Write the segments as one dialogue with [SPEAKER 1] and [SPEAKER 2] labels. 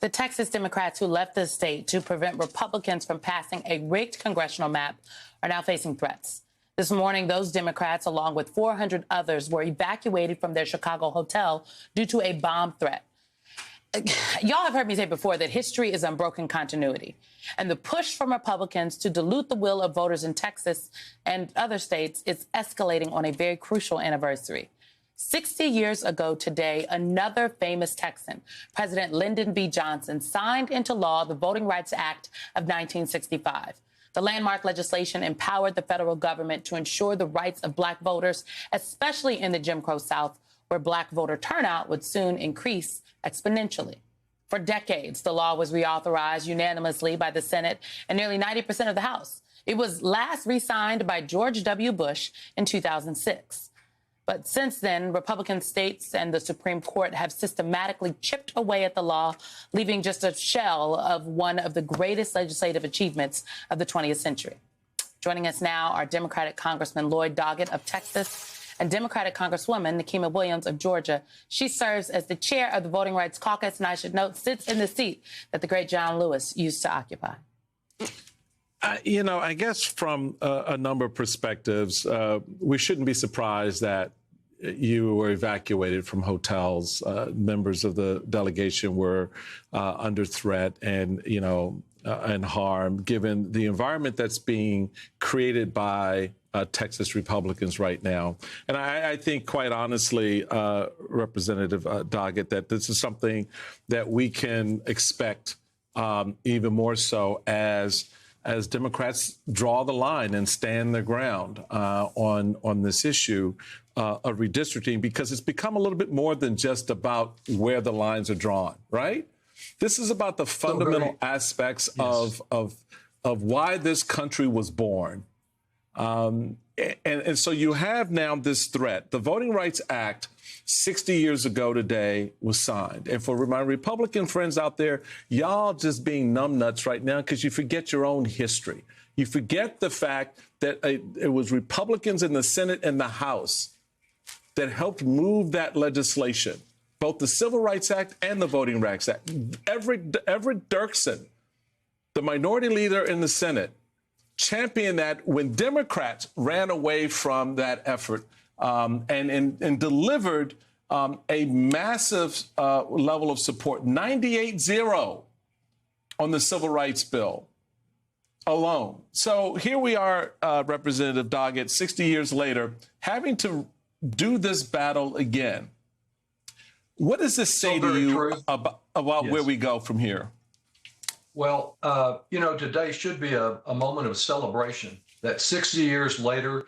[SPEAKER 1] The Texas Democrats who left the state to prevent Republicans from passing a rigged congressional map are now facing threats. This morning, those Democrats, along with 400 others, were evacuated from their Chicago hotel due to a bomb threat. Y'all have heard me say before that history is unbroken continuity. And the push from Republicans to dilute the will of voters in Texas and other states is escalating on a very crucial anniversary. 60 years ago today, another famous Texan, President Lyndon B. Johnson, signed into law the Voting Rights Act of 1965. The landmark legislation empowered the federal government to ensure the rights of black voters, especially in the Jim Crow South, where black voter turnout would soon increase exponentially. For decades, the law was reauthorized unanimously by the Senate and nearly 90% of the House. It was last re-signed by George W. Bush in 2006. But since then, Republican states and the Supreme Court have systematically chipped away at the law, leaving just a shell of one of the greatest legislative achievements of the 20th century. Joining us now are Democratic Congressman Lloyd Doggett of Texas and Democratic Congresswoman Nikema Williams of Georgia. She serves as the chair of the Voting Rights Caucus, and I should note, sits in the seat that the great John Lewis used to occupy.
[SPEAKER 2] I guess from a number of perspectives, we shouldn't be surprised that you were evacuated from hotels. Members of the delegation were under threat and harm, given the environment that's being created by Texas Republicans right now. And I think, quite honestly, Representative Doggett, that this is something that we can expect even more so as Democrats draw the line and stand their ground on this issue of redistricting, because it's become a little bit more than just about where the lines are drawn, right? This is about the fundamental aspects of why this country was born. And so you have now this threat. The Voting Rights Act 60 years ago today was signed. And for my Republican friends out there, y'all just being numbnuts right now because you forget your own history. You forget the fact that it was Republicans in the Senate and the House that helped move that legislation, both the Civil Rights Act and the Voting Rights Act. Everett Dirksen, the minority leader in the Senate, championed that when Democrats ran away from that effort and delivered a massive level of support, 98-0 on the Civil Rights Bill alone. So here we are, Representative Doggett, 60 years later, having to do this battle again. What does this say to you about where we go from here?
[SPEAKER 3] Well, today should be a moment of celebration that 60 years later,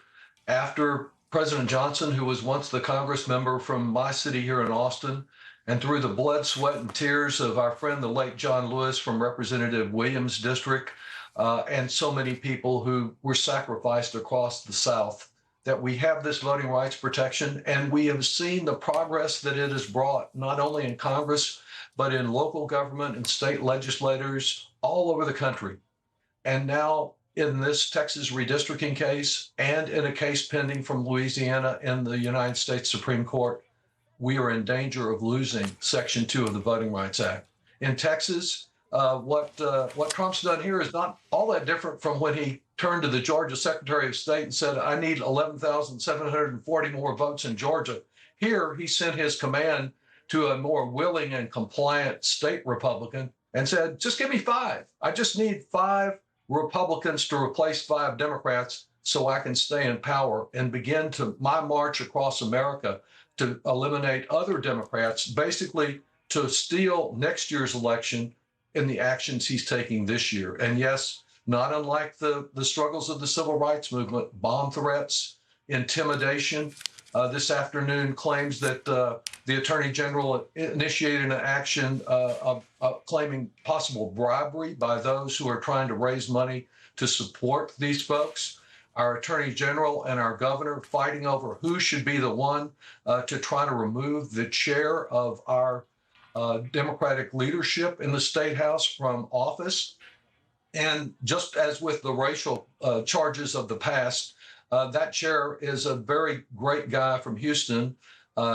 [SPEAKER 3] after President Johnson, who was once the Congress member from my city here in Austin, and through the blood, sweat, and tears of our friend, the late John Lewis from Representative Williams' district, and so many people who were sacrificed across the South, that we have this voting rights protection. And we have seen the progress that it has brought, not only in Congress, but in local government and state legislators all over the country. And now in this Texas redistricting case and in a case pending from Louisiana in the United States Supreme Court, we are in danger of losing Section 2 of the Voting Rights Act. In Texas, what Trump's done here is not all that different from when he turned to the Georgia Secretary of State and said, I need 11,740 more votes in Georgia. Here, he sent his command to a more willing and compliant state Republican and said, just give me 5. I just need 5 Republicans to replace 5 Democrats so I can stay in power and begin to my march across America to eliminate other Democrats, basically to steal next year's election in the actions he's taking this year. And yes, not unlike the struggles of the civil rights movement, bomb threats, intimidation. This afternoon claims that the Attorney General initiated an action claiming possible bribery by those who are trying to raise money to support these folks. Our Attorney General and our governor fighting over who should be the one to try to remove the chair of our Democratic leadership in the State House from office. And just as with the racial charges of the past, that chair is a very great guy from Houston,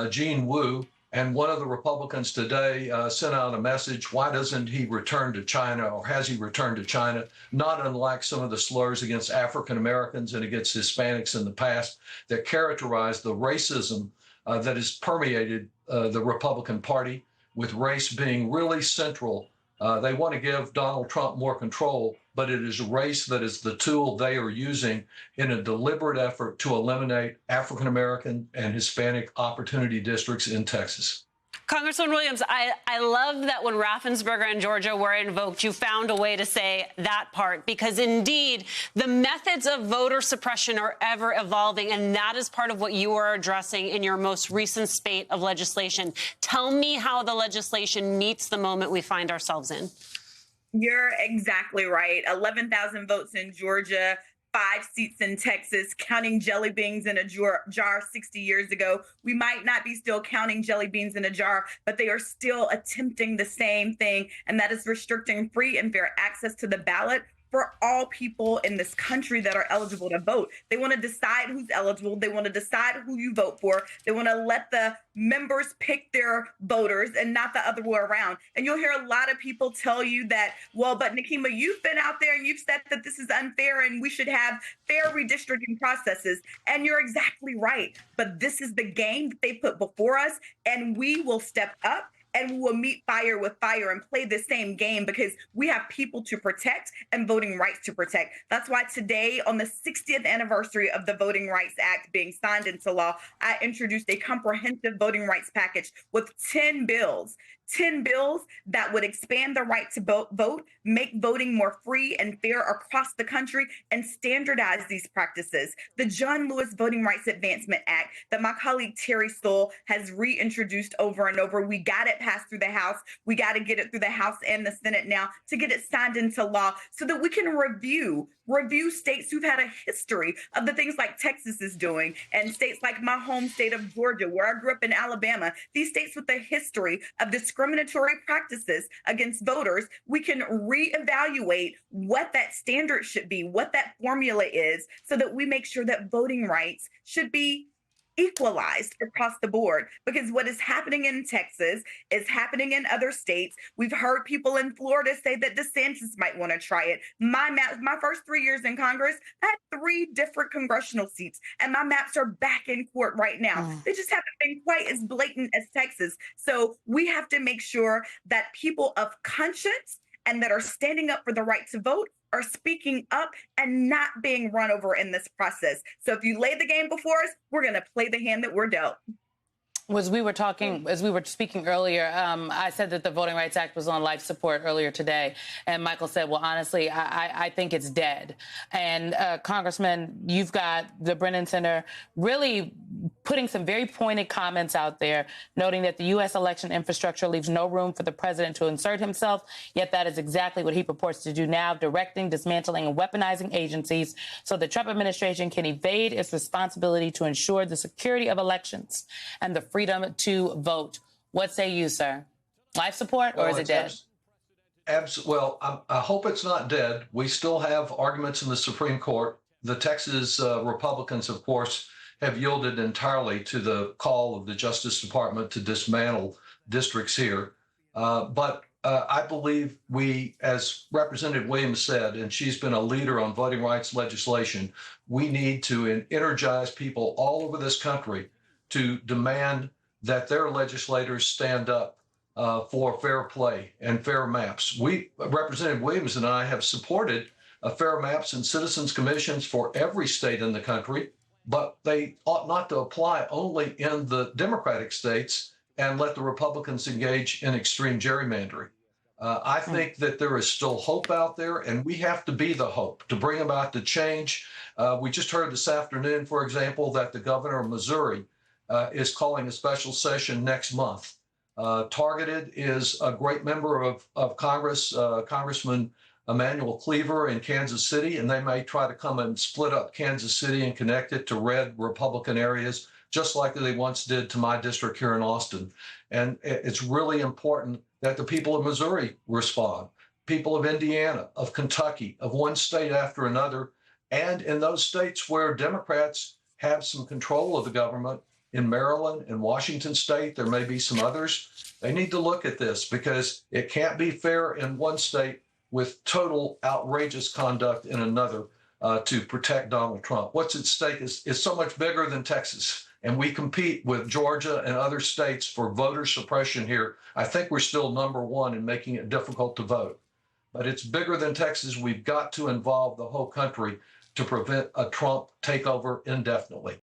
[SPEAKER 3] Gene Wu, And one of the Republicans today sent out a message, why doesn't he return to China, or has he returned to China? Not unlike some of the slurs against African Americans and against Hispanics in the past that characterized the racism that has permeated the Republican Party, with race being really central. They want to give Donald Trump more control, but it is race that is the tool they are using in a deliberate effort to eliminate African American and Hispanic opportunity districts in Texas.
[SPEAKER 4] Congressman Williams, I love that when Raffensperger and Georgia were invoked, you found a way to say that part, because indeed the methods of voter suppression are ever evolving, and that is part of what you are addressing in your most recent spate of legislation. Tell me how the legislation meets the moment we find ourselves in.
[SPEAKER 5] You're exactly right. 11,000 votes in Georgia, 5 seats in Texas, counting jelly beans in a jar 60 years ago. We might not be still counting jelly beans in a jar, but they are still attempting the same thing, and that is restricting free and fair access to the ballot for all people in this country that are eligible to vote. They want to decide who's eligible. They want to decide who you vote for. They want to let the members pick their voters and not the other way around. And you'll hear a lot of people tell you that, well, but Nikema, you've been out there and you've said that this is unfair and we should have fair redistricting processes. And you're exactly right. But this is the game that they put before us, and we will step up and we will meet fire with fire and play the same game, because we have people to protect and voting rights to protect. That's why today, on the 60th anniversary of the Voting Rights Act being signed into law, I introduced a comprehensive voting rights package with 10 bills that would expand the right to vote, make voting more free and fair across the country, and standardize these practices. The John Lewis Voting Rights Advancement Act that my colleague Terry Stoll has reintroduced over and over. We got it passed through the House. We got to get it through the House and the Senate now to get it signed into law so that we can review states who've had a history of the things like Texas is doing, and states like my home state of Georgia, where I grew up in Alabama. These states with a history of discriminatory practices against voters, we can reevaluate what that standard should be, what that formula is, so that we make sure that voting rights should be equalized across the board. Because what is happening in Texas is happening in other states. We've heard people in Florida say that DeSantis might want to try it. My first 3 years in Congress, I had 3 different congressional seats, and my maps are back in court right now. They just haven't been quite as blatant as Texas. So we have to make sure that people of conscience and that are standing up for the right to vote are speaking up and not being run over in this process. So if you lay the game before us, we're going to play the hand that we're dealt.
[SPEAKER 1] As we were speaking earlier, I said that the Voting Rights Act was on life support earlier today. And Michael said, well, honestly, I think it's dead. And Congressman, you've got the Brennan Center really putting some very pointed comments out there, noting that the U.S. election infrastructure leaves no room for the president to insert himself. Yet that is exactly what he purports to do now, directing, dismantling, and weaponizing agencies so the Trump administration can evade its responsibility to ensure the security of elections and the freedom to vote. What say you, sir? Life support, or is it dead?
[SPEAKER 3] Well, I hope it's not dead. We still have arguments in the Supreme Court. The Texas Republicans, of course, have yielded entirely to the call of the Justice Department to dismantle districts here. But I believe we, as Representative Williams said, and she's been a leader on voting rights legislation, we need to energize people all over this country to demand that their legislators stand up for fair play and fair maps. Representative Williams and I have supported fair maps and citizens commissions for every state in the country, but they ought not to apply only in the Democratic states and let the Republicans engage in extreme gerrymandering. I think that there is still hope out there, and we have to be the hope to bring about the change. We just heard this afternoon, for example, that the governor of Missouri is calling a special session next month. Targeted is a great member of Congress, Congressman Emanuel Cleaver in Kansas City, and they may try to come and split up Kansas City and connect it to red Republican areas, just like they once did to my district here in Austin. And it's really important that the people of Missouri respond, people of Indiana, of Kentucky, of one state after another, and in those states where Democrats have some control of the government, in Maryland and Washington State. There may be some others. They need to look at this because it can't be fair in one state with total outrageous conduct in another to protect Donald Trump. What's at stake is so much bigger than Texas. And we compete with Georgia and other states for voter suppression here. I think we're still number one in making it difficult to vote. But it's bigger than Texas. We've got to involve the whole country to prevent a Trump takeover indefinitely.